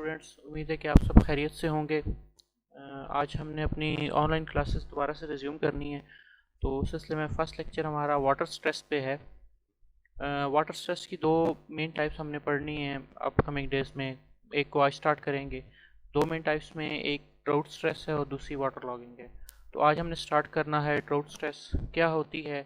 Students, उम्मीद है कि आप सब खैरियत से होंगे। आज हमने अपनी ऑनलाइन क्लासेस दोबारा से रिज्यूम करनी है। तो उस सिलसिले में फ़र्स्ट लेक्चर हमारा वाटर स्ट्रेस पे है। वाटर स्ट्रेस की दो मेन टाइप्स हमने पढ़नी है अपकमिंग डेज में। एक को आज स्टार्ट करेंगे। दो मेन टाइप्स में एक ड्राउट स्ट्रेस है और दूसरी वाटर लॉगिंग है। तो आज हमने स्टार्ट करना है ड्राउट स्ट्रेस क्या होती है,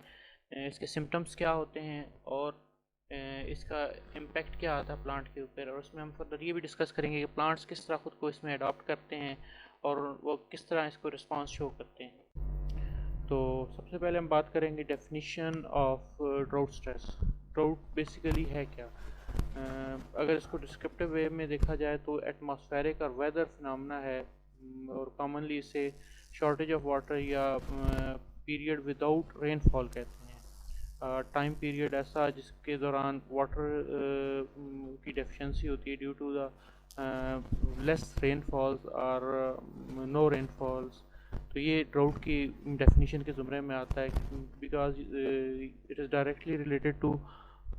इसके सिम्टम्स क्या होते हैं और इसका इम्पेक्ट क्या आता है प्लांट के ऊपर। और उसमें हम फर्दर ये भी डिस्कस करेंगे कि प्लांट्स किस तरह ख़ुद को इसमें अडॉप्ट करते हैं और वो किस तरह इसको रिस्पांस शो करते हैं। तो सबसे पहले हम बात करेंगे definition of drought stress. Drought basically है क्या? अगर इसको डिस्क्रिप्टिव वे में देखा जाए तो एटमॉस्फेरिक और वेदर फिनोमेना है, और कॉमनली इसे शॉर्टेज ऑफ वाटर या पीरियड विदाउट रेनफॉल कहते हैं। टाइम पीरियड ऐसा जिसके दौरान वाटर की डेफिशिएंसी होती है due to the less rainfalls और नो रेनफॉल्स। तो ये ड्राउट की डेफिनेशन के ज़ुमरे में आता है because it is directly related to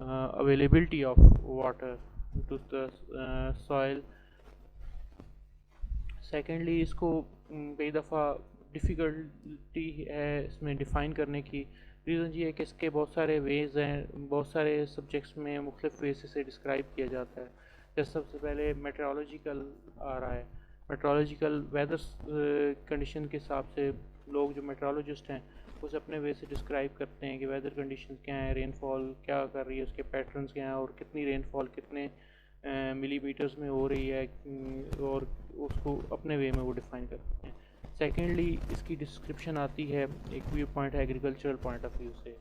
availability of water to the soil. Secondly इसको कई दफ़ा डिफ़िकल्टी है इसमें डिफ़ाइन करने की। रीज़न ये है कि इसके बहुत सारे वेज़ हैं, बहुत सारे सब्जेक्ट्स में मुख्तलिफ वेज से डिस्क्राइब किया जाता है। जैसे सबसे पहले मेट्रोलॉजिकल आ रहा है। मेट्रोलॉजिकल वेदर कंडीशन के हिसाब से लोग जो मेट्रोलॉजिस्ट हैं उसे अपने वे से डिस्क्राइब करते हैं कि वेदर कंडीशन क्या है, रेनफॉल क्या कर रही है, उसके पैटर्न्स क्या हैं और कितनी रेनफॉल कितने मिलीमीटर्स में हो रही है, और उसको अपने वे में वो डिफ़ाइन करते हैं। सेकेंडली इसकी डिस्क्रिप्शन आती है एक व्यू पॉइंट है एग्रीकल्चरल पॉइंट ऑफ व्यू से,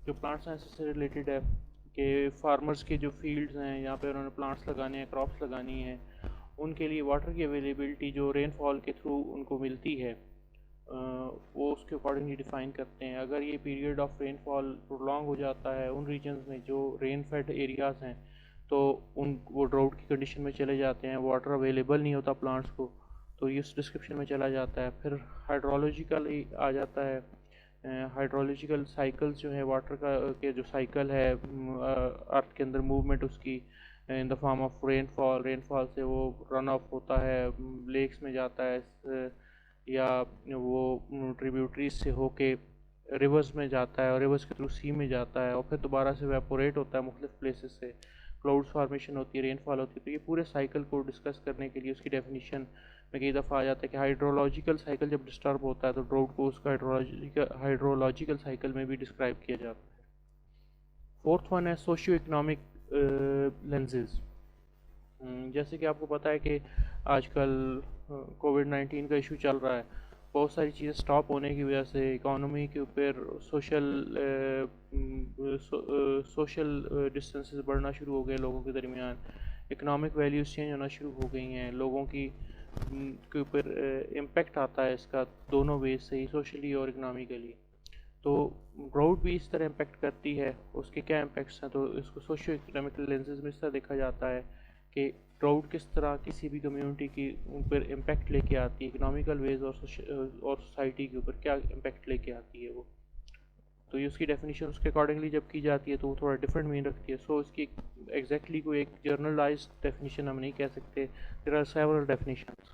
जो प्लांट साइंस से रिलेटेड है कि फार्मर्स के जो फील्ड्स हैं यहाँ पे उन्होंने प्लांट्स लगाने हैं, क्रॉप्स लगानी है, उनके लिए वाटर की अवेलेबिलिटी जो रेनफॉल के थ्रू उनको मिलती है वो उसके अकॉर्डिंगली डिफ़ाइन करते हैं। अगर ये पीरियड ऑफ रेनफॉल प्रोलॉन्ग हो जाता है उन रीजन्स में जो रेन फेड एरियाज़ हैं तो वो ड्राउट की कंडीशन में चले जाते हैं, वाटर अवेलेबल नहीं होता प्लांट्स को, तो ये इस डिस्क्रिप्शन में चला जाता है। फिर हाइड्रोलॉजिकल आ जाता है। हाइड्रोलॉजिकल साइकिल्स जो है वाटर का के जो साइकिल है अर्थ के अंदर मूवमेंट उसकी in the form of rainfall, rainfall से वो रन ऑफ होता है, लेक्स में जाता है या वो ट्रिब्यूटरीज से होके रिवर्स में जाता है और रिवर्स के थ्रू सी में जाता है और फिर दोबारा से वेपोरेट होता है मुख्तलिफ प्लेसेस से, क्लाउड्स फॉर्मेशन होती है, रेनफॉल होती है। तो ये पूरे साइकिल को डिस्कस करने के लिए उसकी डेफिनेशन में कई दफ़ा आ जाता है कि हाइड्रोलॉजिकल साइकिल जब डिस्टर्ब होता है तो ड्राउट को उसका हाइड्रोलॉजिकल साइकिल में भी डिस्क्राइब किया जाता है। फोर्थ वन है सोशियो इकनॉमिक लेंसेज। जैसे कि आपको पता है कि आजकल कोविड-19 का इशू चल रहा है, बहुत सारी चीज़ें स्टॉप होने की वजह से इकॉनमी के ऊपर सोशल डिस्टेंसेस बढ़ना शुरू हो गए लोगों के दरमियान, इकनॉमिक वैल्यूज चेंज होना शुरू हो गई हैं, लोगों की के ऊपर इम्पेक्ट आता है इसका दोनों वेज से ही, सोशली और इकनॉमिकली। तो ड्राउट भी इस तरह इम्पेक्ट करती है। उसके क्या इम्पेक्ट्स हैं तो इसको सोशियो इकोनॉमिकल लेंसेज में इस तरह देखा जाता है कि ड्राउट किस तरह किसी भी कम्युनिटी की ऊपर इम्पेक्ट लेके आती है, इकोनॉमिकल वेज और सोसाइटी के ऊपर क्या इम्पेक्ट लेके आती है वो। तो ये उसकी डेफिनेशन उसके अकॉर्डिंगली जब की जाती है तो वो थोड़ा डिफरेंट मीन रखती है। सो इसकी एग्जैक्टली कोई एक जर्नलाइज डेफिनेशन हम नहीं कह सकते, देयर आर सेवरल डेफिनेशंस।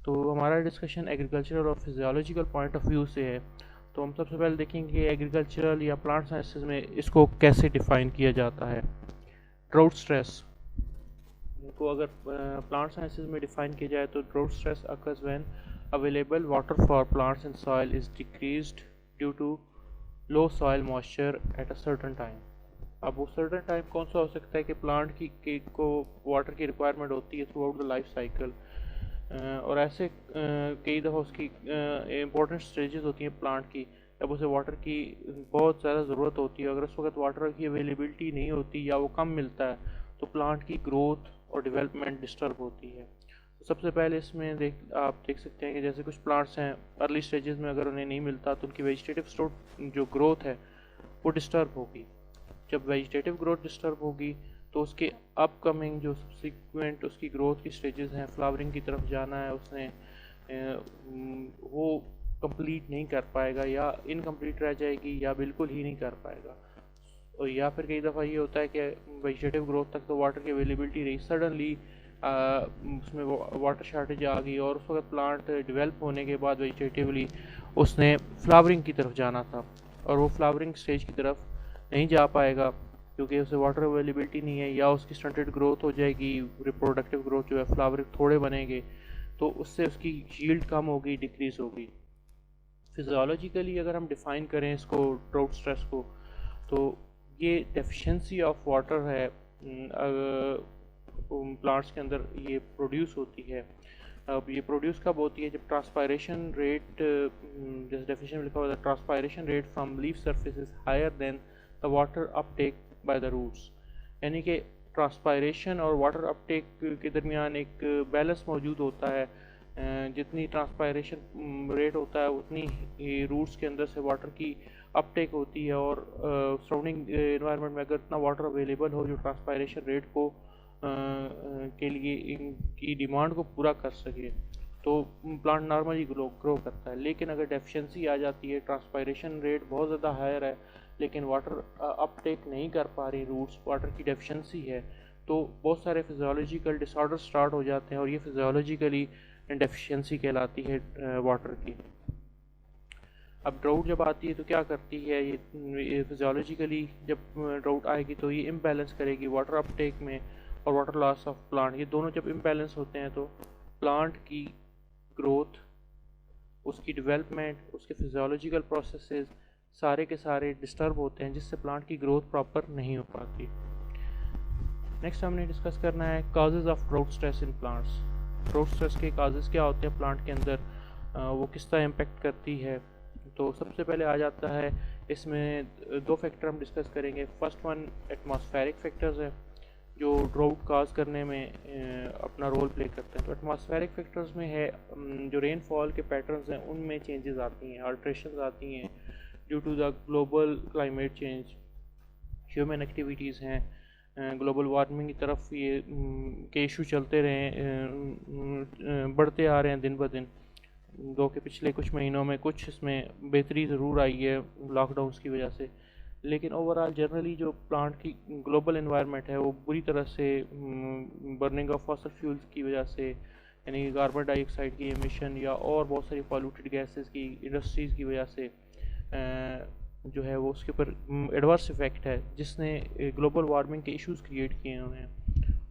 तो हमारा डिस्कशन एग्रीकल्चरल और फिजियोलॉजिकल पॉइंट ऑफ व्यू से है। तो हम सबसे पहले देखेंगे कि एग्रीकल्चरल या प्लांट साइंसेज में इसको कैसे डिफ़ाइन किया जाता है। ड्राउट स्ट्रेस को अगर प्लांट साइंसेज में डिफ़ाइन किया जाए तो drought stress occurs when available water for plants in soil is decreased due to low soil moisture at a certain time. अब वो सर्टेन टाइम कौन सा हो सकता है कि प्लांट को वाटर की रिक्वायरमेंट होती है through out the life cycle, और ऐसे कई दफ़ा उसकी इम्पोर्टेंट स्टेजेस होती हैं प्लांट की जब उसे वाटर की बहुत ज़्यादा ज़रूरत होती है। अगर उस वक्त वाटर की अवेलेबिलिटी नहीं होती या वो कम मिलता है तो प्लांट की ग्रोथ और डेवलपमेंट डिस्टर्ब होती है। तो सबसे पहले इसमें आप देख सकते हैं कि जैसे कुछ प्लांट्स हैं अर्ली स्टेजेस में अगर उन्हें नहीं मिलता तो उनकी वेजिटेटिव जो ग्रोथ है वो डिस्टर्ब होगी। जब वेजिटेटिव ग्रोथ डिस्टर्ब होगी तो उसके अपकमिंग जो सब्सिक्वेंट उसकी ग्रोथ की स्टेजेस हैं, फ्लावरिंग की तरफ जाना है उसने, वो कंप्लीट नहीं कर पाएगा या इनकम्प्लीट रह जाएगी या बिल्कुल ही नहीं कर पाएगा। और या फिर कई दफ़ा ये होता है कि वेजिटेटिव ग्रोथ तक तो वाटर की अवेलेबिलिटी रही, सडनली उसमें वाटर शार्टेज आ गई और उस वक्त प्लांट डेवलप होने के बाद वेजिटेटिवली उसने फ्लावरिंग की तरफ जाना था, और वो फ्लावरिंग स्टेज की तरफ नहीं जा पाएगा क्योंकि उसे वाटर अवेलेबिलिटी नहीं है, या उसकी स्टंटेड ग्रोथ हो जाएगी, रिप्रोडक्टिव ग्रोथ जो है, फ्लावर थोड़े बनेंगे तो उससे उसकी यील्ड कम होगी, डिक्रीज होगी। फिजियोलॉजिकली अगर हम डिफ़ाइन करें इसको, ड्राउट स्ट्रेस को, तो ये डेफिशिएंसी ऑफ वाटर है प्लांट्स के अंदर ये प्रोड्यूस होती है। अब ये प्रोड्यूस कब होती है? जब ट्रांसपायरेशन रेट, जैसे डेफिनेशन में लिखा हुआ है, transpiration rate from leaf surface is higher than the water uptake by the roots. यानी कि ट्रांसपायरेशन और वाटर अपटेक के दरमियान एक बैलेंस मौजूद होता है। जितनी ट्रांसपायरेशन रेट होता है उतनी रूट्स के अंदर से वाटर की अपटेक होती है, और सराउंडिंग एनवायरनमेंट में अगर इतना वाटर अवेलेबल हो जो ट्रांसपायरेशन रेट को के लिए इनकी डिमांड को पूरा कर सके, तो प्लांट नॉर्मली ग्रो करता है। लेकिन अगर डेफिशिएंसी आ जाती है, ट्रांसपायरेशन रेट बहुत ज़्यादा हायर है लेकिन वाटर अपटेक नहीं कर पा रही रूट्स, वाटर की डेफिशिएंसी है, तो बहुत सारे फिजियोलॉजिकल डिसऑर्डर स्टार्ट हो जाते हैं, और ये फिजियोलॉजिकली डेफिशिएंसी कहलाती है वाटर की। अब ड्राउट जब आती है तो क्या करती है ये फिजियोलॉजिकली, जब ड्राउट आएगी तो ये इम्बैलेंस करेगी वाटर अपटेक में और वाटर लॉस ऑफ प्लांट। ये दोनों जब इम्बैलेंस होते हैं तो प्लांट की ग्रोथ, उसकी डेवलपमेंट, उसके फिजियोलॉजिकल प्रोसेसेस सारे के सारे डिस्टर्ब होते हैं, जिससे प्लांट की ग्रोथ प्रॉपर नहीं हो पाती। नेक्स्ट हमने डिस्कस करना है causes of drought stress in plants. Drought stress के काजेज़ क्या होते हैं प्लांट के अंदर, वो किस तरह इम्पेक्ट करती है। तो सबसे पहले आ जाता है इसमें दो फैक्टर हम डिस्कस करेंगे। फर्स्ट वन एटमॉस्फेरिक फैक्टर्स है जो ड्राउट काज करने में अपना रोल प्ले करते हैं। तो एटमॉस्फेरिक फैक्टर्स में है जो रेनफॉल के पैटर्न्स हैं उनमें चेंजेस आती हैं, अल्ट्रेशंस आती हैं due to the global climate change. Human activities हैं, ग्लोबल वार्मिंग की तरफ ये के इशू चलते रहे, बढ़ते आ रहे हैं दिन ब दिन। दो के पिछले कुछ महीनों में कुछ इसमें बेहतरी ज़रूर आई है लॉकडाउन्स की वजह से, लेकिन ओवरऑल जनरली जो प्लांट की ग्लोबल एनवायरनमेंट है वो बुरी तरह से बर्निंग ऑफ फॉसल फ्यूल्स की वजह से, यानी कार्बन डाइऑक्साइड की एमिशन या और बहुत सारी पॉल्यूटेड गैसेस की इंडस्ट्रीज़ की वजह से जो है वो उसके ऊपर एडवर्स इफ़ेक्ट है, जिसने ग्लोबल वार्मिंग के इश्यूज़ क्रिएट किए हैं उन्हें।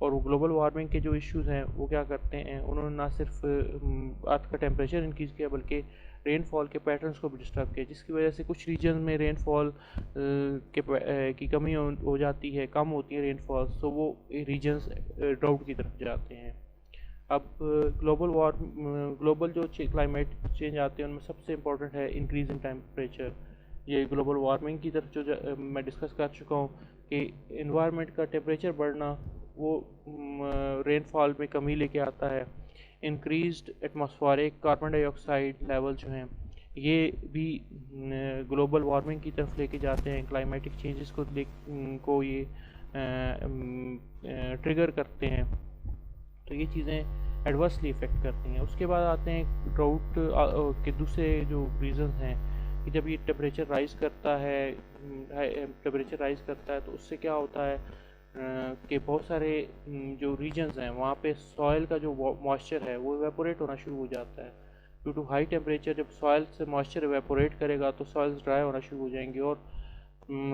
और वो ग्लोबल वार्मिंग के जो इश्यूज़ हैं वो क्या करते हैं, उन्होंने ना सिर्फ अर्थ का टेम्परेचर इंक्रीज़ किया बल्कि रेनफॉल के पैटर्न्स को भी डिस्टर्ब किया, जिसकी वजह से कुछ रीजन में रेनफॉल की कमी हो जाती है, कम होती है रेनफॉल, तो वो रीजन्स ड्राउट की तरफ जाते हैं। अब ग्लोबल जो क्लाइमेट चेंज आते हैं उनमें सबसे इम्पोर्टेंट है इंक्रीज़ इन टेम्परेचर। ये ग्लोबल वार्मिंग की तरफ जो मैं डिस्कस कर चुका हूँ कि इन्वायरमेंट का टेम्परेचर बढ़ना वो रेनफॉल में कमी लेके आता है। Increased atmospheric carbon dioxide level जो हैं ये भी ग्लोबल वार्मिंग की तरफ लेके जाते हैं, क्लाइमेटिक चेंजेस को ये ट्रिगर करते हैं, तो ये चीज़ें एडवर्सली इफ़ेक्ट करती हैं। उसके बाद आते हैं ड्राउट के दूसरे जो रीज़न हैं कि जब ये टेम्परेचर राइज़ करता है, तो उससे क्या होता है कि बहुत सारे जो रीजन्स हैं वहाँ पे सॉइल का जो मॉइस्चर है वो इवेपोरेट होना शुरू हो जाता है। ड्यू टू हाई टेम्परेचर जब सॉइल से मॉइस्चर इवेपोरेट करेगा तो सॉइल्स ड्राई होना शुरू हो जाएंगे, और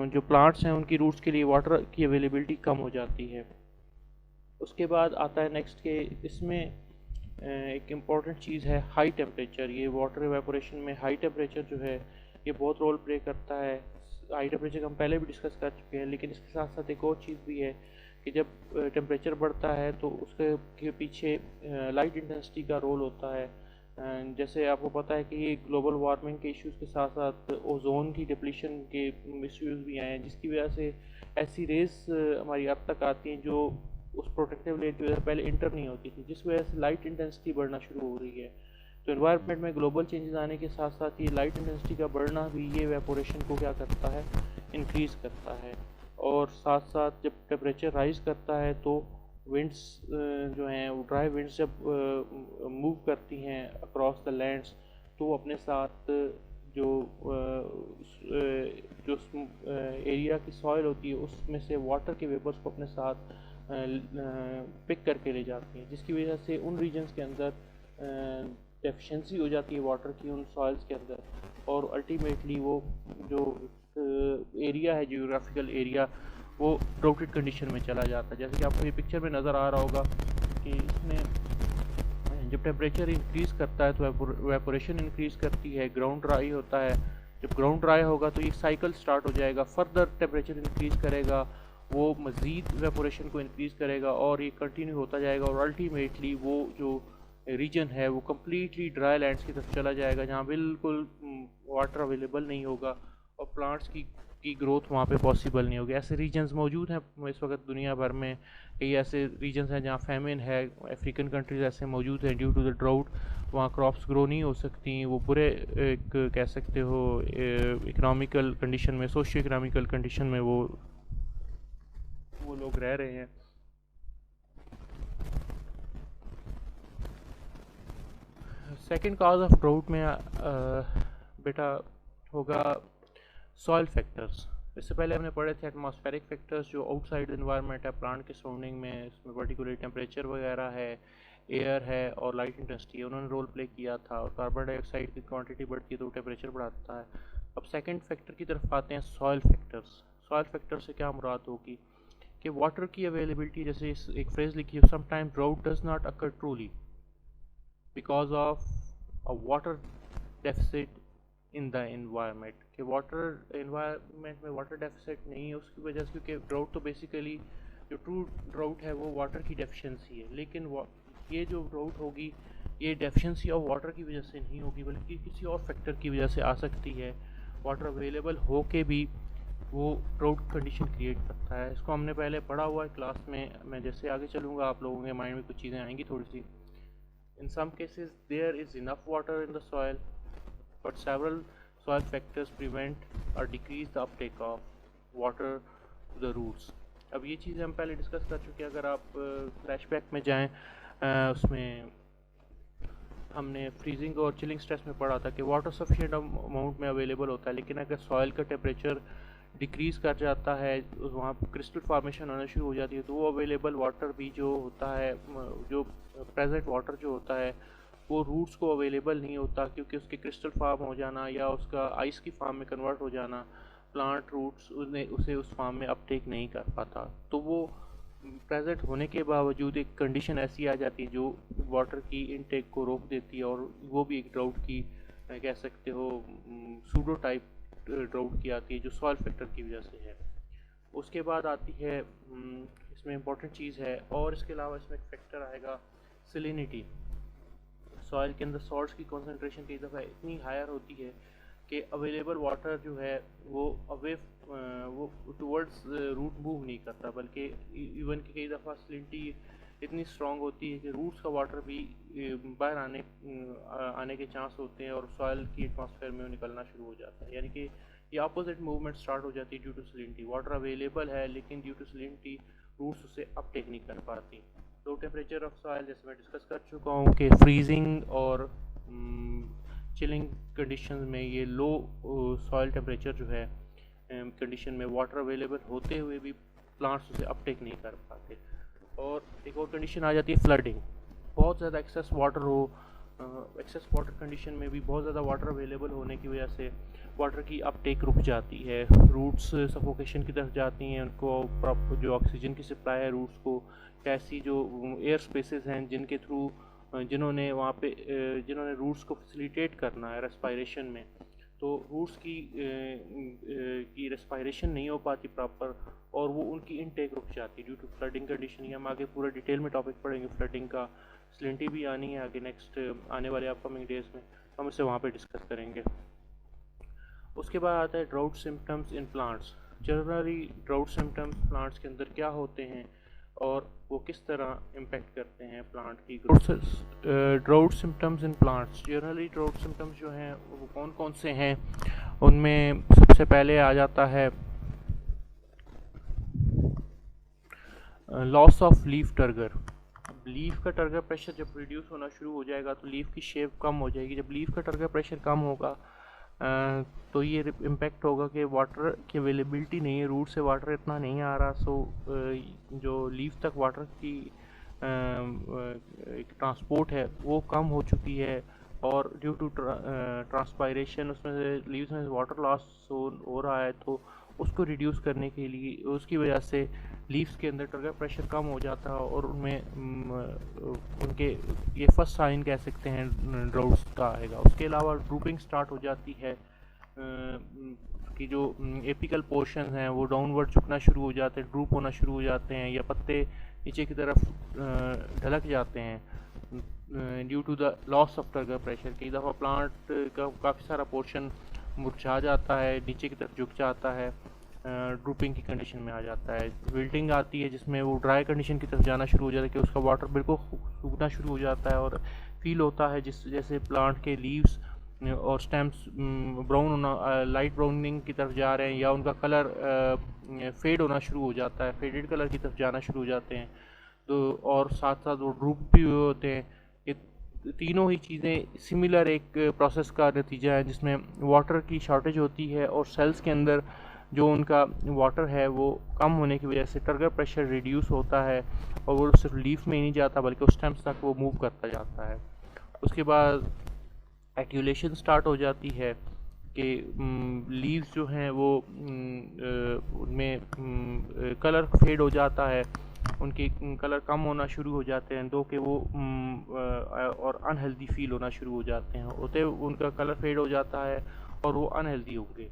जो प्लांट्स हैं उनकी रूट्स के लिए वाटर की अवेलेबिलिटी कम हो जाती है। उसके बाद आता है नेक्स्ट के इसमें एक इम्पॉर्टेंट चीज़ है हाई टेम्परेचर। ये वाटर इवेपोरेशन में हाई टेम्परेचर जो है ये बहुत रोल प्ले करता है। हाई टेम्परेचर हम पहले भी डिस्कस कर चुके हैं, लेकिन इसके साथ साथ एक और चीज़ भी है कि जब टेम्परेचर बढ़ता है तो उसके पीछे लाइट इंटेंसिटी का रोल होता है। जैसे आपको पता है कि ये ग्लोबल वार्मिंग के इश्यूज़ के साथ साथ ओजोन की डिप्लीशन के इश्यूज़ भी आए हैं, जिसकी वजह से ऐसी रेस हमारी अर्थ तक आती हैं जो उस प्रोटेक्टिव लेयर की वजह से पहले इंटर नहीं होती थी, जिस वजह से लाइट इंटेंसिटी बढ़ना शुरू हो रही है। तो एनवायरनमेंट में ग्लोबल चेंजेस आने के साथ साथ ये लाइट इंटेंसिटी का बढ़ना भी ये इवेपोरेशन को क्या करता है, इंक्रीज़ करता है। और साथ साथ जब टेम्परेचर राइज़ करता है तो विंड्स जो हैं वो ड्राई विंड्स जब मूव करती हैं अक्रॉस द लैंड्स, तो अपने साथ जो जो एरिया की सॉइल होती है उसमें से वाटर के वेपर्स को अपने साथ पिक करके ले जाती हैं, जिसकी वजह से उन रीजन्स के अंदर डेफिशिएंसी हो जाती है वाटर की उन सॉइल्स के अंदर, और अल्टीमेटली वो जो एरिया है, जियोग्राफिकल एरिया, वो ड्राउटेड कंडीशन में चला जाता है। जैसे कि आपको ये पिक्चर में नज़र आ रहा होगा कि इसमें जब टेम्परेचर इंक्रीज़ करता है तो वेपोरेशन इंक्रीज़ करती है, ग्राउंड ड्राई होता है। जब ग्राउंड ड्राई होगा तो एक साइकिल स्टार्ट हो जाएगा, फर्दर टेम्परेचर इंक्रीज़ करेगा, वो मज़ीद वेपोरेशन को इंक्रीज़ करेगा और ये कंटिन्यू होता जाएगा, और अल्टीमेटली वो जो रीजन है वो कम्प्लीटली ड्राई लैंड्स की तरफ चला जाएगा, जहाँ बिल्कुल वाटर अवेलेबल नहीं होगा और प्लांट्स की ग्रोथ वहाँ पे पॉसिबल नहीं होगी। ऐसे रीजन्स मौजूद हैं इस वक्त दुनिया भर में। कई ऐसे रीजन्स हैं जहाँ फेमिन है, अफ्रीकन कंट्रीज़ ऐसे मौजूद हैं ड्यू टू द ड्राउट, वहाँ क्रॉप्स ग्रो नहीं हो सकती, वो बुरे एक कह सकते हो इकनॉमिकल कंडीशन में, सोशियो इकनॉमिकल कंडीशन में वो लोग रह रहे हैं। सेकंड काज ऑफ ड्राउट में बेटा होगा सॉइल फैक्टर्स। इससे पहले हमने पढ़े थे एटमॉस्फेरिक फैक्टर्स जो आउटसाइड इन्वायरमेंट है प्लांट के सराउंडिंग में, इसमें पर्टिकुलर टेम्परेचर वगैरह है, एयर है और लाइट इंटेंसिटी है, उन्होंने रोल प्ले किया था। और कार्बन डाइऑक्साइड की क्वांटिटी बढ़ती है तो टेम्परेचर बढ़ाता है। अब सेकंड फैक्टर की तरफ आते हैं, सॉइल फैक्टर्स। सॉइल फैक्टर से क्या मुराद होगी कि वाटर की अवेलेबिलिटी, जैसे एक फ्रेज लिखी है, sometime drought does not occur truly because of a water deficit in the environment, कि वाटर एनवायरनमेंट में वाटर डेफिसिट नहीं है उसकी वजह से, क्योंकि ड्राउट तो बेसिकली जो ट्रू ड्राउट है वो वाटर की डेफिशिएंसी है, लेकिन ये जो ड्राउट होगी ये डेफिशिएंसी ऑफ वाटर की वजह से नहीं होगी बल्कि किसी और फैक्टर की वजह से आ सकती है। वाटर अवेलेबल हो के भी वो ड्राउट कंडीशन क्रिएट करता है। इसको हमने पहले पढ़ा हुआ है क्लास में, मैं जैसे आगे चलूँगा आप लोगों के माइंड में कुछ चीज़ें आएंगी थोड़ी सी। In some cases there is enough water in the soil but several soil factors prevent or decrease the uptake of water to the roots। अब ये चीज़ें हम पहले डिस्कस कर चुके हैं। अगर आप फ्लैशबैक में जाएं, उसमें हमने फ्रीजिंग और चिलिंग स्ट्रेस में पढ़ा था कि वाटर सफिशिएंट अमाउंट में अवेलेबल होता है, लेकिन अगर सॉइल का टेम्परेचर डिक्रीज़ कर जाता है, वहाँ क्रिस्टल फॉर्मेशन होना शुरू हो जाती है, तो वो अवेलेबल वाटर भी जो होता है, जो प्रेजेंट वाटर जो होता है वो रूट्स को अवेलेबल नहीं होता, क्योंकि उसके क्रिस्टल फॉर्म हो जाना या उसका आइस की फॉर्म में कन्वर्ट हो जाना, प्लांट रूट्स उसे उस फॉर्म में अपटेक नहीं कर पाता। तो वो प्रेजेंट होने के बावजूद एक कंडीशन ऐसी आ जाती है जो वाटर की इनटेक को रोक देती है, और वो भी एक ड्राउट की कह सकते हो सूडो टाइप ड्राउट की आती है जो सॉइल फैक्टर की वजह से है। उसके बाद आती है इसमें इम्पॉर्टेंट चीज़ है, और इसके अलावा इसमें एक फैक्टर आएगा सैलिनिटी। सॉइल के अंदर सॉल्ट्स की कंसंट्रेशन कई दफ़ा इतनी हायर होती है कि अवेलेबल वाटर जो है वो वो टुवर्ड्स रूट मूव नहीं करता, बल्कि इवन कि कई दफ़ा सैलिनिटी इतनी स्ट्रॉन्ग होती है कि रूट्स का वाटर भी बाहर आने के चांस होते हैं और सॉइल की एटमॉस्फेयर में निकलना शुरू हो जाता है। यानी कि ये अपोजिट मूवमेंट स्टार्ट हो जाती है due to salinity. Water available है लेकिन ड्यू टू सैलिनिटी रूट्स उसे अपटेक नहीं कर पाती। लो टेम्परेचर ऑफ सॉइल जैसे मैं डिस्कस कर चुका हूँ कि फ्रीजिंग और चिलिंग कंडीशन में ये लो सॉइल टेम्परेचर जो है कंडीशन में वाटर अवेलेबल होते हुए भी प्लांट्स उसे अपटेक नहीं कर पाते। और एक और कंडीशन आ जाती है फ्लडिंग। बहुत ज़्यादा एक्सेस वाटर हो, एक्सेस वाटर कंडीशन में भी बहुत ज़्यादा वाटर अवेलेबल होने की वजह से वाटर की अपटेक रुक जाती है, रूट्स सफोकेशन की तरफ जाती हैं, उनको प्रॉपर जो ऑक्सीजन की सप्लाई है रूट्स को, ऐसी जो एयर स्पेसेस हैं जिनके थ्रू जिन्होंने वहाँ पे जिन्होंने रूट्स को फैसिलिटेट करना है रेस्पायरेशन में, तो रूट्स की रेस्पायरेशन नहीं हो पाती प्रॉपर और वो उनकी इनटेक रुक जाती है ड्यू टू फ्लडिंग कंडीशन। ये हम आगे पूरा डिटेल में टॉपिक पढ़ेंगे फ्लडिंग का, सैलिनिटी भी आनी है आगे नेक्स्ट आने वाले अपकमिंग डेज में, हम इसे वहाँ पे डिस्कस करेंगे। उसके बाद आता है drought symptoms in plants. Generally drought symptoms plants के अंदर क्या होते हैं और वो किस तरह इम्पेक्ट करते हैं प्लांट की growth. Drought symptoms in plants, generally drought symptoms जो हैं वो कौन कौन से हैं, उनमें सबसे पहले आ जाता है loss of leaf turgor. Leaf का टर्गर प्रेशर जब रिड्यूस होना शुरू हो जाएगा तो लीफ की शेप कम हो जाएगी। जब लीफ का टर्गर प्रेशर कम होगा तो ये इम्पेक्ट होगा कि वाटर की अवेलेबिलिटी नहीं है, रूट से वाटर इतना नहीं आ रहा, सो जो लीफ तक वाटर की एक ट्रांसपोर्ट है वो कम हो चुकी है, और ड्यू टू ट्रांसपायरेशन उसमें से लीव्स में वाटर लॉस हो रहा है, तो उसको रिड्यूस करने के लिए उसकी वजह से लीव्स के अंदर टर्गर प्रेशर कम हो जाता है, और उनमें उनके ये फर्स्ट साइन कह सकते हैं ड्राउट्स का आएगा। उसके अलावा ड्रूपिंग स्टार्ट हो जाती है कि जो एपिकल पोर्शन हैं वो डाउनवर्ड झुकना शुरू हो जाते हैं, ड्रूप होना शुरू हो जाते हैं, या पत्ते नीचे की तरफ ढलक जाते हैं due to the loss of turgor pressure. कई दफ़ा प्लांट का काफ़ी सारा पोर्शन मुरझा जाता है, नीचे की तरफ झुक जाता है, ड्रूपिंग की कंडीशन में आ जाता है। विल्टिंग आती है जिसमें वो ड्राई कंडीशन की तरफ जाना शुरू हो जाता है कि उसका वाटर बिल्कुल सूखना शुरू हो जाता है, और फील होता है जिस जैसे प्लांट के लीव्स और स्टेम्स ब्राउन होना, लाइट ब्राउनिंग की तरफ जा रहे हैं, या उनका कलर फेड होना शुरू हो जाता है, फेडेड कलर की तरफ जाना शुरू हो जाते हैं। तो और साथ साथ वो ड्रूप भी हुए होते हैं। ये तीनों ही चीज़ें सिमिलर एक प्रोसेस का नतीजा है जिसमें वाटर की शॉर्टेज होती है, और सेल्स के अंदर जो उनका वाटर है वो कम होने की वजह से टर्गर प्रेशर रिड्यूस होता है, और वो सिर्फ लीफ में ही नहीं जाता बल्कि उस स्टेम्स तक वो मूव करता जाता है। उसके बाद एक्यूलेशन स्टार्ट हो जाती है कि लीव्स जो हैं वो उनमें कलर फेड हो जाता है, उनके कलर कम होना शुरू हो जाते हैं, दो कि वो और अनहेल्दी फील होना शुरू हो जाते हैं, होते उनका कलर फेड हो जाता है और वो अनहेल्दी होंगे।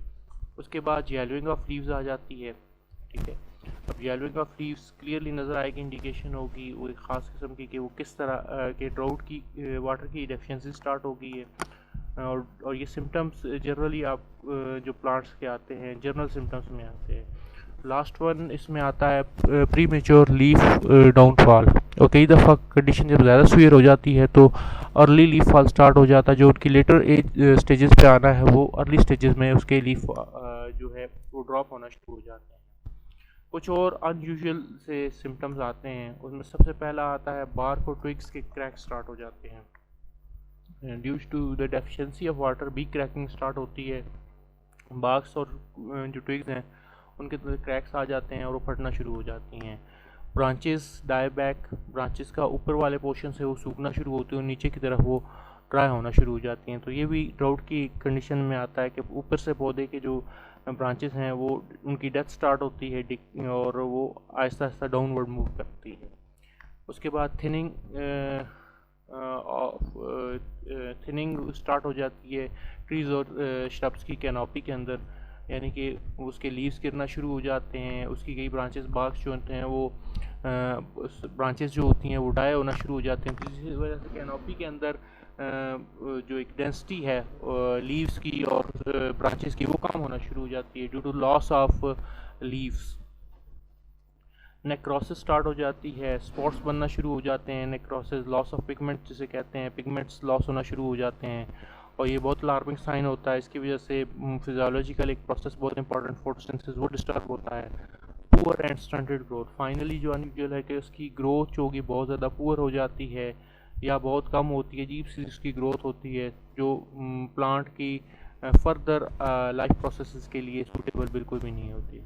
उसके बाद येलोइंग ऑफ लीव्स आ जाती है, ठीक है। अब येलोइंग ऑफ लीव्स क्लियरली नज़र आएगी, इंडिकेशन होगी वो एक ख़ास किस्म की कि वो किस तरह के ड्राउट की वाटर की डेफिशिएंसी स्टार्ट हो गई है। और ये सिम्टम्स जनरली आप जो प्लांट्स के आते हैं जनरल सिम्टम्स में आते हैं। लास्ट वन इसमें आता है प्री मेच्योर लीफ डाउनफॉल, और कई दफ़ा कंडीशन जब ज़्यादा सीवियर हो जाती है तो अर्ली लीफ फॉल स्टार्ट हो जाता है। जो उनकी लेटर एज स्टेजेस पे आना है वो अर्ली स्टेजेस में उसके लीफ जो है वो ड्रॉप होना शुरू हो जाते हैं। कुछ और अनयूजुअल से सिम्टम्स आते हैं, उसमें सबसे पहला आता है बार्क और ट्विग्स के क्रैक स्टार्ट हो जाते हैं। Due to the deficiency of water be cracking start होती है, बार्क्स और जो ट्विग्स हैं उनके अंदर क्रैक्स आ जाते हैं और वो फटना शुरू हो जाती हैं। ब्रांचेस डाई बैक, ब्रांचेस का ऊपर वाले पोर्शन से वो सूखना शुरू होती है और नीचे की तरफ वो ड्राई होना शुरू हो जाती हैं। तो ये भी ड्राउट की कंडीशन में आता है कि ऊपर से पौधे के जो ब्रांचेस हैं वो उनकी डेथ स्टार्ट होती है और वो आहिस्ता आहिस्ता डाउनवर्ड मूव करती है। उसके बाद थिनिंग स्टार्ट हो जाती है ट्रीज़ और श्रब्स की कैनोपी के अंदर, यानी कि उसके लीव्स गिरना शुरू हो जाते हैं, उसकी कई ब्रांचेस बार्क्स जो होते हैं वो ब्रांचेस जो होती हैं वो डाई होना शुरू हो जाते हैं। तो इसी वजह से कैनोपी के अंदर जो एक डेंसिटी है लीव्स की और ब्रांचेस की वो कम होना शुरू हो जाती है due to loss of leaves. Necrosis start हो जाती है, स्पॉट्स बनना शुरू हो जाते हैं, नेक्रोसिस लॉस ऑफ पिगमेंट जिसे कहते हैं, पिगमेंट्स लॉस होना शुरू हो जाते हैं, और ये बहुत अलार्मिंग साइन होता है। इसकी वजह से फिजियोलॉजिकल एक प्रोसेस बहुत इंपॉर्टेंट फोटोसिंथेसिस वो डिस्टर्ब होता है। Poor and stunted growth, finally जो अनयूजुअल है कि उसकी ग्रोथ जो होगी बहुत ज़्यादा पुअर हो जाती है या बहुत कम होती है, अजीब सी उसकी ग्रोथ होती है जो प्लांट की फर्दर लाइफ प्रोसेसेस के लिए सूटेबल बिल्कुल भी नहीं होती।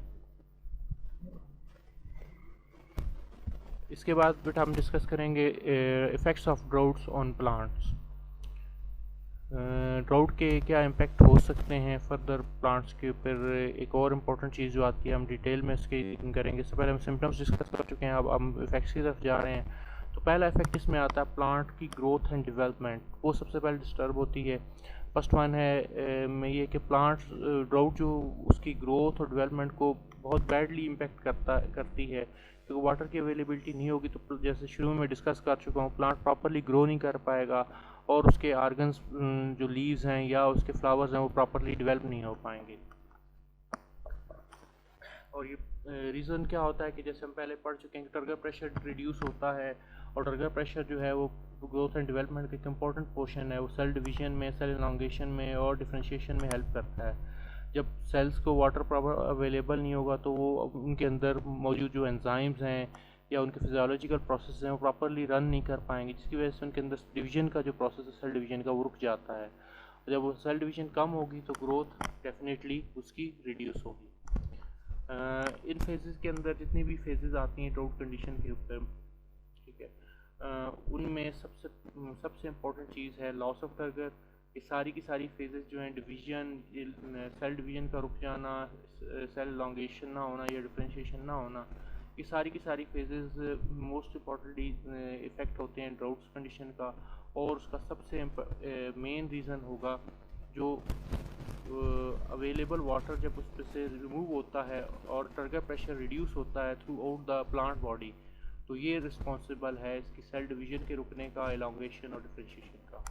इसके बाद बेटा हम डिस्कस करेंगे effects of droughts on plants. Drought के क्या इम्पेक्ट हो सकते हैं फर्दर प्लांट्स के ऊपर। एक और इम्पॉर्टेंट चीज़ जो आती है हम डिटेल में इसके करेंगे। इससे पहले हम सिम्टम्स डिस्कस कर चुके हैं, अब हम इफ़ेक्ट्स की तरफ जा रहे हैं। तो पहला इफेक्ट इसमें आता है प्लांट की ग्रोथ एंड डेवलपमेंट, वो सबसे पहले डिस्टर्ब होती है। फर्स्ट वन है में ये कि प्लांट ड्राउट जो उसकी ग्रोथ और डेवलपमेंट को बहुत बैडली इम्पेक्ट करती है, तो वाटर की अवेलेबिलिटी नहीं होगी तो जैसे शुरू में डिस्कस कर चुका हूँ प्लांट प्रॉपरली ग्रो नहीं कर पाएगा और उसके आर्गन्स जो लीव्स हैं या उसके फ्लावर्स हैं वो प्रॉपरली डेवलप नहीं हो पाएंगे। और ये रीज़न क्या होता है कि जैसे हम पहले पढ़ चुके हैं कि टर्गर प्रेशर रिड्यूस होता है, और टर्गर प्रेशर जो है वो ग्रोथ एंड डेवलपमेंट का एक इम्पॉर्टेंट पोर्शन है। वो सेल डिवीजन में, सेल एलोंगेशन में और डिफरेंशिएशन में हेल्प करता है। जब सेल्स को वाटर प्रॉपर अवेलेबल नहीं होगा तो वो उनके अंदर मौजूद जो एंजाइम्स हैं या उनके फिजियोलॉजिकल प्रोसेस हैं वो प्रॉपरली रन नहीं कर पाएंगे, जिसकी वजह से उनके अंदर डिवीजन का जो प्रोसेस है सेल डिवीजन का वो रुक जाता है। जब वो सेल डिवीज़न कम होगी तो ग्रोथ डेफिनेटली उसकी रिड्यूस होगी। इन फेजेस के अंदर जितनी भी फेजेस आती हैं ड्राउट कंडीशन के ऊपर, ठीक है, उनमें सबसे इम्पोर्टेंट चीज़ है लॉस ऑफ टर्गर। ये सारी की सारी फेजेस जो हैं डिवीजन, सेल डिवीजन का रुक जाना, सेल लॉन्गेशन ना होना या डिफरेंशिएशन ना होना, ये सारी की सारी फेजेस मोस्ट इम्पॉर्टेंटली इफ़ेक्ट होते हैं ड्राउट्स कंडीशन का। और उसका सबसे मेन रीज़न होगा जो अवेलेबल वाटर जब उस पर से रिमूव होता है और टर्गर प्रेशर रिड्यूस होता है through out the plant body, तो ये रिस्पॉन्सिबल है इसकी सेल डिवीजन के रुकने का, एलोंगेशन और डिफरेंशिएशन का।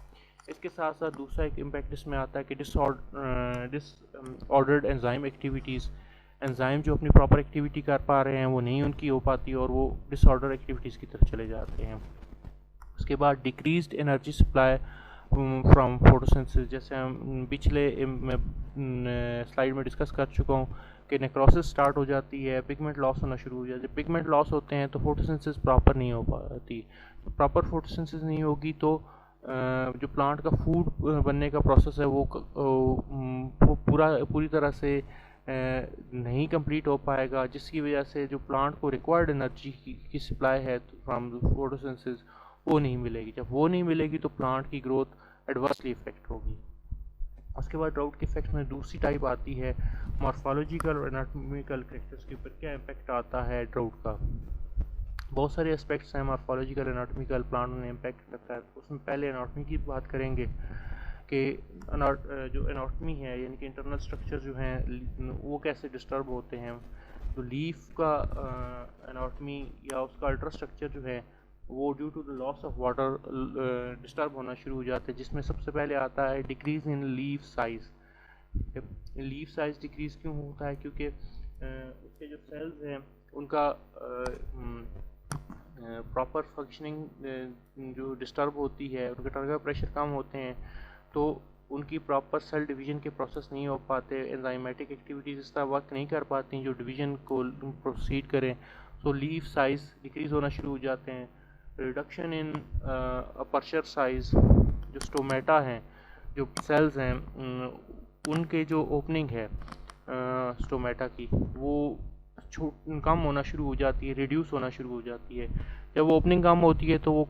इसके साथ साथ दूसरा एक इम्पैक्ट इसमें आता है कि डिसऑर्डर्ड एंजाइम एक्टिविटीज़, एंजाइम जो अपनी प्रॉपर एक्टिविटी कर पा रहे हैं वो नहीं उनकी हो पाती और वो डिसऑर्डर एक्टिविटीज़ की तरफ चले जाते हैं। उसके बाद decreased energy supply from photosynthesis, जैसे हम पिछले स्लाइड में डिस्कस कर चुका हूँ कि नेक्रोसिस स्टार्ट हो जाती है, पिगमेंट लॉस होना शुरू हो जाता है। पिगमेंट लॉस होते हैं तो फोटोसिंथेसिस प्रॉपर नहीं हो पाती। तो प्रॉपर फोटोसिंथेसिस नहीं होगी तो जो प्लांट का फूड बनने का प्रोसेस है वो पूरी तरह से नहीं कंप्लीट हो पाएगा, जिसकी वजह से जो प्लांट को रिक्वायर्ड एनर्जी की सप्लाई है फ्रॉम फोटोसिंथेसिस वो नहीं मिलेगी। जब वो नहीं मिलेगी तो प्लांट की ग्रोथ एडवर्सली इफेक्ट होगी। उसके बाद ड्राउट के इफेक्ट्स में दूसरी टाइप आती है मॉर्फोलॉजिकल और एनाटॉमिकल कैरेक्टर्स के ऊपर क्या इम्पैक्ट आता है ड्राउट का। बहुत सारे एस्पेक्ट्स हैं मॉर्फोलॉजिकल एनाटॉमिकल प्लांट में इम्पैक्ट करता है। उसमें पहले एनाटॉमी की बात करेंगे कि जो एनाटॉमी है यानी कि इंटरनल स्ट्रक्चर जो हैं वो कैसे डिस्टर्ब होते हैं। तो लीफ का एनाटॉमी या उसका अल्ट्रा स्ट्रक्चर जो है वो due to the loss of water disturb होना शुरू हो जाते हैं, जिसमें सबसे पहले आता है decrease in leaf size. Leaf size decrease क्यों होता है? क्योंकि उसके जो सेल्स हैं उनका प्रॉपर फंक्शनिंग जो डिस्टर्ब होती है, उनके टर्गर प्रेशर कम होते हैं तो उनकी प्रॉपर सेल डिवीज़न के प्रोसेस नहीं हो पाते, एंजाइमेटिक एक्टिविटीज़ इस तरह वर्क नहीं कर पाती जो डिवीज़न को प्रोसीड करें। सो लीफ साइज़ डिक्रीज़ होना शुरू हो जाते हैं। रिडक्शन इन अपर्चर साइज़, जो स्टोमेटा हैं, जो सेल्स हैं, उनके जो ओपनिंग है स्टोमेटा की वो कम होना शुरू हो जाती है, रिड्यूस होना शुरू हो जाती है। जब वो ओपनिंग कम होती है तो वो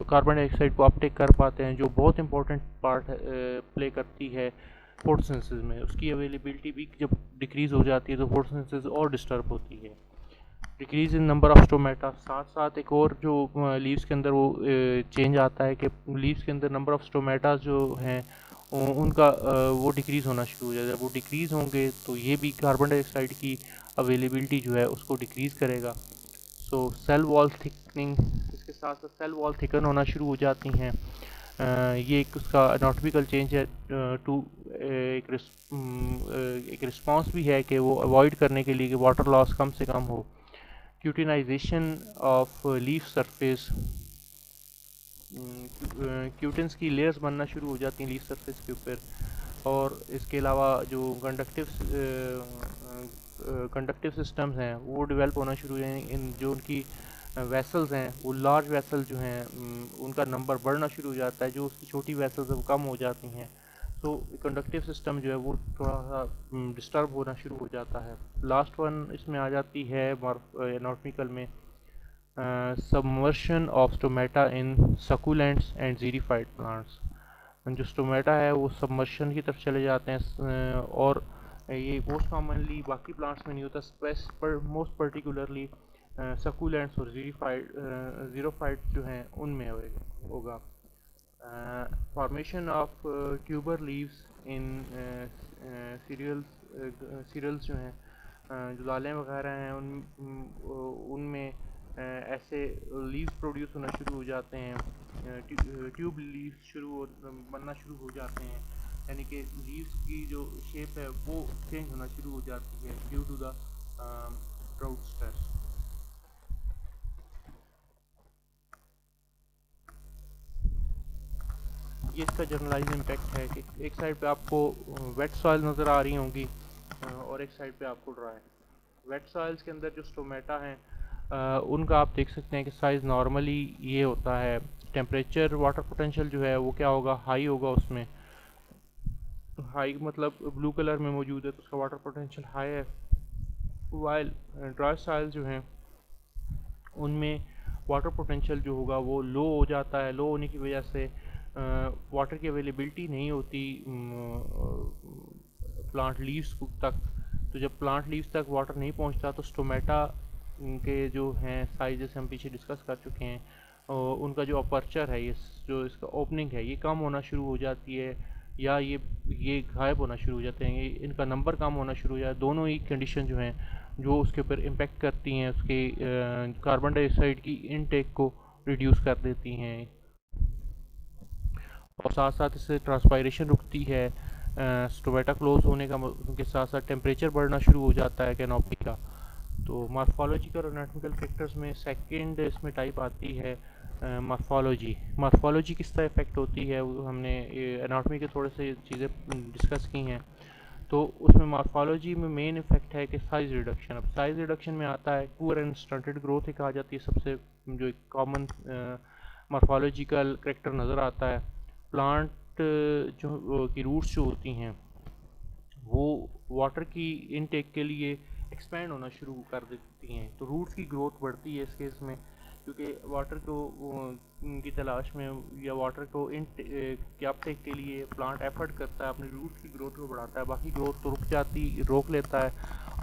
कार्बन डाइऑक्साइड को अपटेक कर पाते हैं, जो बहुत इंपॉर्टेंट पार्ट प्ले करती है फोटोसिंथेसिस में। उसकी अवेलेबिलिटी भी जब डिक्रीज़ हो जाती है तो फोटोसिंथेसिस और डिस्टर्ब होती है। Decrease in number of stomata, साथ साथ एक और जो लीव्स के अंदर वो चेंज आता है कि लीव्स के अंदर नंबर ऑफ स्टोमेटा जो हैं उनका वो डिक्रीज़ होना शुरू हो जाता है। वो डिक्रीज़ होंगे तो ये भी कार्बन डाइऑक्साइड की अवेलेबिलिटी जो है उसको डिक्रीज़ करेगा। सो सेल वॉल थिकनिंग, इसके साथ साथ सेल वॉल थिकन होना शुरू हो जाती हैं। ये एक उसका एनाटॉमिकल चेंज है टू एक रिस्पांस भी है कि वो अवॉइड करने के लिए कि वाटर लॉस कम से कम हो। क्यूटिनाइजेशन ऑफ लीफ सरफेस, क्यूटिन्स की लेयर्स बनना शुरू हो जाती हैं लीफ सरफेस के ऊपर। और इसके अलावा जो कंडक्टिव सिस्टम्स हैं वो डेवलप होना शुरू हो जाएंगे। इन जो उनकी वेसल्स हैं वो लार्ज वेसल जो हैं उनका नंबर बढ़ना शुरू हो जाता है, जो उसकी छोटी वेसल्स है वो कम हो जाती हैं। तो कंडक्टिव सिस्टम जो है वो थोड़ा सा डिस्टर्ब होना शुरू हो जाता है। लास्ट वन इसमें आ जाती है एनाटॉमिकल में submersion of stomata in succulents and xerified plants. जो स्टोमेटा है वो सबमर्शन की तरफ चले जाते हैं और ये मोस्ट कॉमनली बाकी प्लांट्स में नहीं होता, मोस्ट पर्टिकुलरली सकुलेंट्स और ज़ीरोफाइट जो हैं उनमें होगा। Formation of tuber leaves in cereals जो हैं, जो दालें वगैरह हैं उनमें ऐसे लीव्स प्रोड्यूस होना शुरू हो जाते हैं, ट्यूब लीव्स बनना शुरू हो जाते हैं, यानी कि लीव्स की जो शेप है वो चेंज होना शुरू हो जाती है due to the drought stress. ये इसका जनरलाइज इम्पैक्ट है कि एक साइड पे आपको वेट सॉइल नज़र आ रही होंगी और एक साइड पे आपको ड्राई। वेट सॉइल्स के अंदर जो स्टोमेटा हैं उनका आप देख सकते हैं कि साइज़ नॉर्मली ये होता है। टेम्परेचर वाटर पोटेंशियल जो है वो क्या होगा, हाई होगा उसमें। हाई मतलब ब्लू कलर में मौजूद है तो उसका वाटर पोटेंशियल हाई है। वाइल ड्राई सॉइल जो हैं उनमें वाटर पोटेंशियल जो होगा वो लो हो जाता है। लो होने की वजह से वाटर की अवेलेबिलिटी नहीं होती प्लांट लीव्स तक। तो जब प्लांट लीव्स तक वाटर नहीं पहुंचता तो स्टोमेटा के जो हैं साइज, जैसे हम पीछे डिस्कस कर चुके हैं, उनका जो अपर्चर है, ये जो इसका ओपनिंग है, ये कम होना शुरू हो जाती है, या ये गायब होना शुरू हो जाते हैं, ये इनका नंबर कम होना शुरू हो जाता है। दोनों ही कंडीशन जो हैं जो उसके ऊपर इम्पेक्ट करती हैं, उसके कार्बन डाइऑक्साइड की इनटेक को रिड्यूस कर देती हैं, और साथ साथ इससे ट्रांसपायरेशन रुकती है। स्टोमेटा क्लोज होने का के साथ साथ टेम्परेचर बढ़ना शुरू हो जाता है कैनोपी का। तो मॉर्फोलॉजिकल और एनाटॉमिकल फैक्टर्स में सेकंड इसमें टाइप आती है मॉर्फोलॉजी। मॉर्फोलॉजी किस तरह इफेक्ट होती है, वो हमने एनाटॉमी के थोड़े से चीज़ें डिस्कस की हैं। तो उसमें मॉर्फोलॉजी में मेन इफेक्ट है कि साइज़ रिडक्शन। अब साइज़ रिडक्शन में आता है पुअर एंड स्टंटेड ग्रोथ एक आ जाती है, सबसे जो एक कॉमन मॉर्फोलॉजिकल करेक्टर नज़र आता है। प्लांट जो की रूट्स जो होती हैं वो वाटर की इनटेक के लिए एक्सपेंड होना शुरू कर देती हैं। तो रूट्स की ग्रोथ बढ़ती है इस केस में, क्योंकि वाटर को की तलाश में या वाटर को इन के अपटेक के लिए प्लांट एफर्ट करता है, अपनी रूट्स की ग्रोथ को बढ़ाता है। बाकी ग्रोथ तो रोक लेता है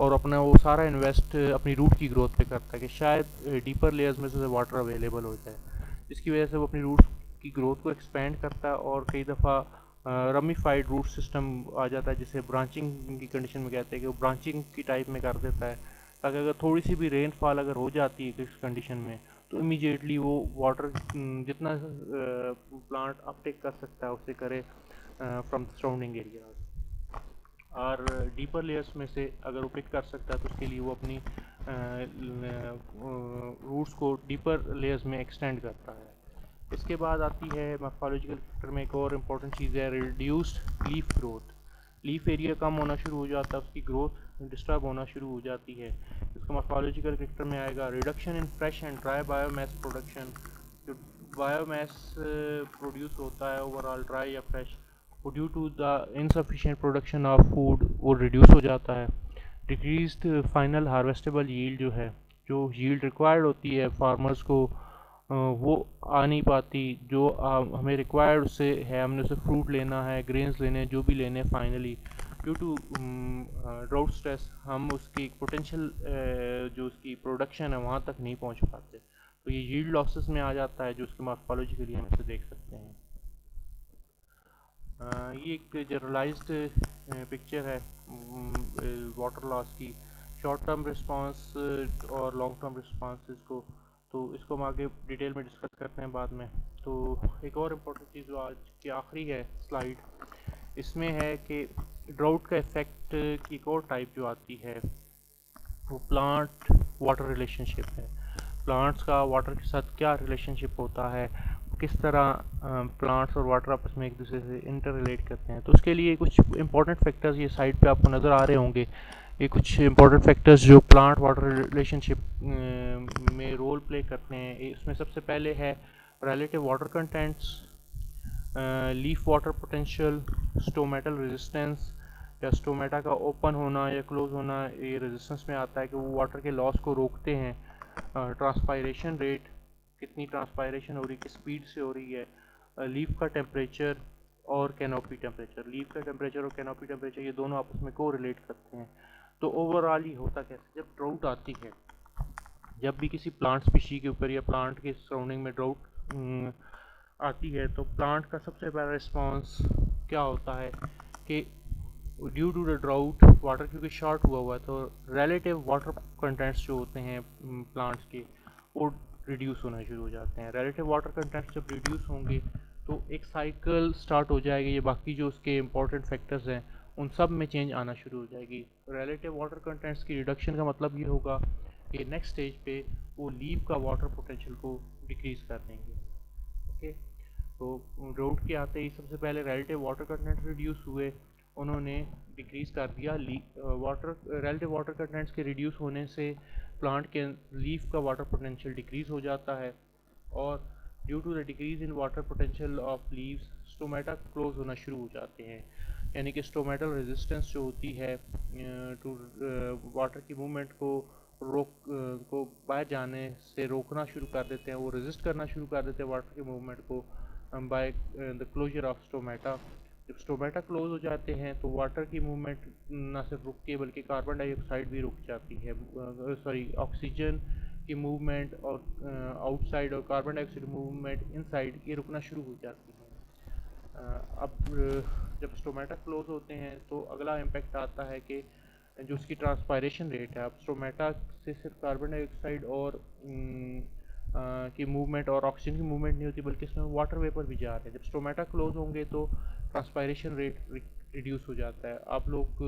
और अपना वो सारा इन्वेस्ट अपनी रूट की ग्रोथ पे करता है कि शायद डीपर लेयर्स में से वाटर अवेलेबल हो जाए, जिसकी वजह से वो अपनी रूट्स की ग्रोथ को एक्सपेंड करता है। और कई दफ़ा रमिफाइड रूट सिस्टम आ जाता है, जिसे ब्रांचिंग की कंडीशन में कहते हैं कि वो ब्रांचिंग की टाइप में कर देता है, ताकि अगर थोड़ी सी भी रेनफॉल अगर हो जाती है किस कंडीशन में तो इमीडिएटली वो वाटर जितना प्लांट अपटेक कर सकता है उसे करे फ्रॉम सराउंडिंग एरिया। और डीपर लेयर्स में से अगर वो पिक कर सकता है तो उसके लिए वो अपनी रूट्स को डीपर लेयर्स में एक्सटेंड करता है। इसके बाद आती है मॉर्फोलॉजिकल फैक्टर में एक और इम्पॉर्टेंट चीज़ है reduced leaf growth. Leaf area कम होना शुरू हो जाता है, उसकी ग्रोथ डिस्टर्ब होना शुरू हो जाती है। इसका मॉर्फोलॉजिकल फैक्टर में आएगा reduction in fresh and dry biomass production. जो बायोमास प्रोड्यूस होता है ओवरऑल ड्राई या फ्रेश, वो due to the insufficient production of food वो रिड्यूस हो जाता है। डिक्रीज्ड फाइनल हार्वेस्टेबल यील्ड जो है, जो यील्ड रिक्वायर्ड होती है फार्मर्स को, वो आ नहीं पाती। जो हमें रिक्वायर्ड उससे है, हमने उससे फ्रूट लेना है, ग्रेन्स लेने हैं, जो भी लेने हैं, finally due to drought stress हम उसकी पोटेंशियल जो उसकी प्रोडक्शन है वहाँ तक नहीं पहुँच पाते। तो ये यील्ड लॉसेस में आ जाता है, जो उसके मॉर्फोलॉजी के लिए हम इसे देख सकते हैं। ये एक जनरलाइज्ड पिक्चर है वाटर लॉस की, शॉर्ट टर्म रिस्पांस और लॉन्ग टर्म रिस्पांसेस को। तो इसको हम आगे डिटेल में डिस्कस करते हैं बाद में। तो एक और इम्पोर्टेंट चीज़ जो आज की आखिरी है स्लाइड, इसमें है कि ड्राउट का इफ़ेक्ट की एक और टाइप जो आती है वो प्लांट वाटर रिलेशनशिप है। प्लांट्स का वाटर के साथ क्या रिलेशनशिप होता है, किस तरह प्लांट्स और वाटर आपस में एक दूसरे से इंटर रिलेट करते हैं। तो उसके लिए कुछ इंपॉर्टेंट फैक्टर्स ये साइड पे आपको नज़र आ रहे होंगे। ये कुछ इंपॉर्टेंट फैक्टर्स जो प्लांट वाटर रिलेशनशिप में रोल प्ले करते हैं, इसमें सबसे पहले है relative water contents, leaf water potential, stomatal resistance या स्टोमेटा का ओपन होना या क्लोज होना, ये रेजिस्टेंस में आता है कि वो वाटर के लॉस को रोकते हैं। ट्रांसपायरेशन रेट, कितनी ट्रांसपायरेशन हो रही है, किस स्पीड से हो रही है। लीफ का टेम्परेचर और कैनोपी टेम्परेचर, लीफ का टेम्परेचर और कैनोपी टेम्परेचर ये दोनों आपस में को रिलेट करते हैं। तो ओवरऑल ही होता कैसे, जब ड्राउट आती है, जब भी किसी प्लांट स्पीशी के ऊपर या प्लांट के सराउंडिंग में ड्राउट आती है तो प्लांट का सबसे पहला रिस्पांस क्या होता है कि due to the drought water क्योंकि शॉर्ट हुआ है तो रिलेटिव वाटर कंटेंट्स जो होते हैं प्लांट्स के वो रिड्यूस होना शुरू हो जाते हैं। रिलेटिव वाटर कंटेंट्स जब रिड्यूस होंगे तो एक साइकिल स्टार्ट हो जाएगी। ये बाकी जो उसके इंपॉर्टेंट फैक्टर्स हैं उन सब में चेंज आना शुरू हो जाएगी। रिलेटिव वाटर कंटेंट्स की रिडक्शन का मतलब ये होगा कि नेक्स्ट स्टेज पे वो लीफ का वाटर पोटेंशियल को डिक्रीज़ कर देंगे। ओके, तो ड्राउट के आते ही सबसे पहले रिलेटिव वाटर कंटेंट रिड्यूस हुए उन्होंने डिक्रीज़ कर दिया। वाटर रिलेटिव वाटर कंटेंट्स के रिड्यूस होने से प्लांट के लीफ का वाटर पोटेंशियल डिक्रीज़ हो जाता है, और due to the decrease in water potential of leaves stomata close होना शुरू हो जाते हैं। यानी कि स्टोमेटल रेजिस्टेंस जो होती है टू वाटर की मूवमेंट को को बाहर जाने से रोकना शुरू कर देते हैं, वो रेजिस्ट करना शुरू कर देते हैं वाटर की मूवमेंट को by the closure of stomata. जब स्टोमेटा क्लोज हो जाते हैं तो वाटर की मूवमेंट ना सिर्फ रुकती है बल्कि कार्बन डाइऑक्साइड भी रुक जाती है, ऑक्सीजन की मूवमेंट और आउटसाइड और कार्बन डाइऑक्साइड मूवमेंट इनसाइड ये रुकना शुरू हो जाती है। अब जब स्टोमेटा क्लोज होते हैं तो अगला इम्पेक्ट आता है कि जो उसकी ट्रांसपायरेशन रेट है। अब स्टोमेटा से सिर्फ कार्बन डाइऑक्साइड और की मूवमेंट और ऑक्सीजन की मूवमेंट नहीं होती बल्कि इसमें वाटर वेपर भी जा रहे हैं। जब स्टोमेटा क्लोज होंगे तो ट्रांसपायरेशन रेट रिड्यूस हो जाता है। आप लोग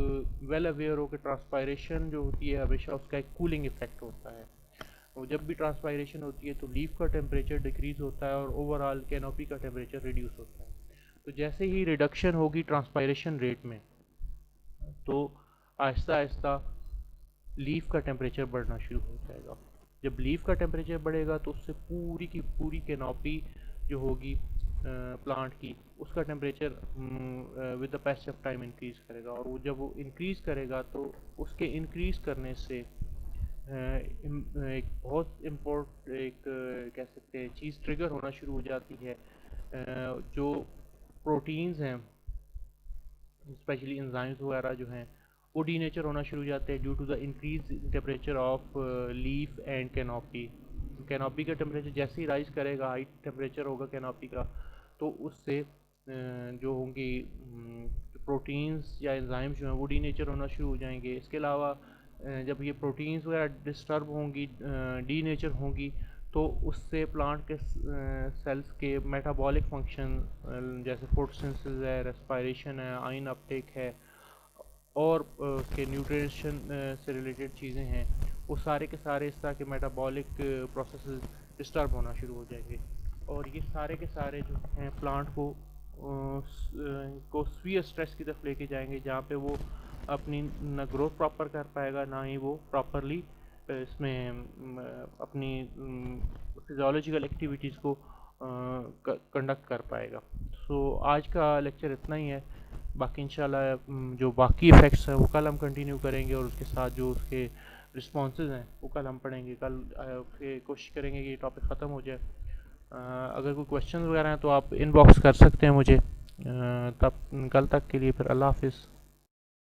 वेल अवेयर हो कि ट्रांसपायरेशन जो होती है हमेशा उसका एक कूलिंग इफेक्ट होता है। और जब भी ट्रांसपायरेशन होती है तो लीफ का टेम्परेचर डिक्रीज़ होता है और ओवरऑल कैनोपी का टेम्परेचर रिड्यूस होता है। तो जैसे ही रिडक्शन होगी ट्रांसपायरेशन रेट में तो आहिस्ता आहिस्ता लीफ का टेम्परेचर बढ़ना शुरू हो जाएगा। जब लीफ का टेम्परेचर बढ़ेगा तो उससे पूरी की पूरी कैनोपी जो होगी प्लांट की उसका temperature with the passage of time increase करेगा, और वो जब वो इंक्रीज़ करेगा तो उसके इंक्रीज़ करने से एक बहुत कह सकते हैं चीज़ ट्रिगर होना शुरू हो जाती है। जो प्रोटीन्स हैं स्पेशली एंजाइम्स वगैरह जो हैं वो डीनेचर होना शुरू हो जाते हैं due to the increase temperature of leaf and canopy. Canopy का टेम्परेचर जैसे ही राइज करेगा, हाई टेम्परेचर होगा कैनोपी का, तो उससे जो होंगी प्रोटीन्स या एंजाइम्स जो हैं वो डीनेचर होना शुरू हो जाएंगे। इसके अलावा जब ये प्रोटीन्स वगैरह डिस्टर्ब होंगी, डीनेचर होंगी, तो उससे प्लांट के सेल्स के मेटाबॉलिक फंक्शन जैसे फोटोसिंथेसिस है, रेस्पिरेशन है, आयन अपटेक है और उसके न्यूट्रिशन से रिलेटेड चीज़ें हैं, वो सारे के सारे इस तरह के मेटाबॉलिक प्रोसेसेस डिस्टर्ब होना शुरू हो जाएंगे। और ये सारे के सारे जो हैं प्लांट को स्वीयर स्ट्रेस की तरफ लेके जाएंगे, जहाँ पे वो अपनी ना ग्रोथ प्रॉपर कर पाएगा, ना ही वो प्रॉपरली इसमें अपनी फिजियोलॉजिकल एक्टिविटीज़ को कंडक्ट कर पाएगा। सो आज का लेक्चर इतना ही है। बाकी इंशाल्लाह जो बाकी इफ़ेक्ट्स हैं वो कल हम कंटिन्यू करेंगे, और उसके साथ जो उसके रिस्पॉन्सेज हैं वो कल हम पढ़ेंगे। कल कोशिश करेंगे कि ये टॉपिक ख़त्म हो जाए। अगर कोई क्वेश्चन वगैरह हैं तो आप इनबॉक्स कर सकते हैं मुझे। तब कल तक के लिए फिर अल्लाह हाफिज़।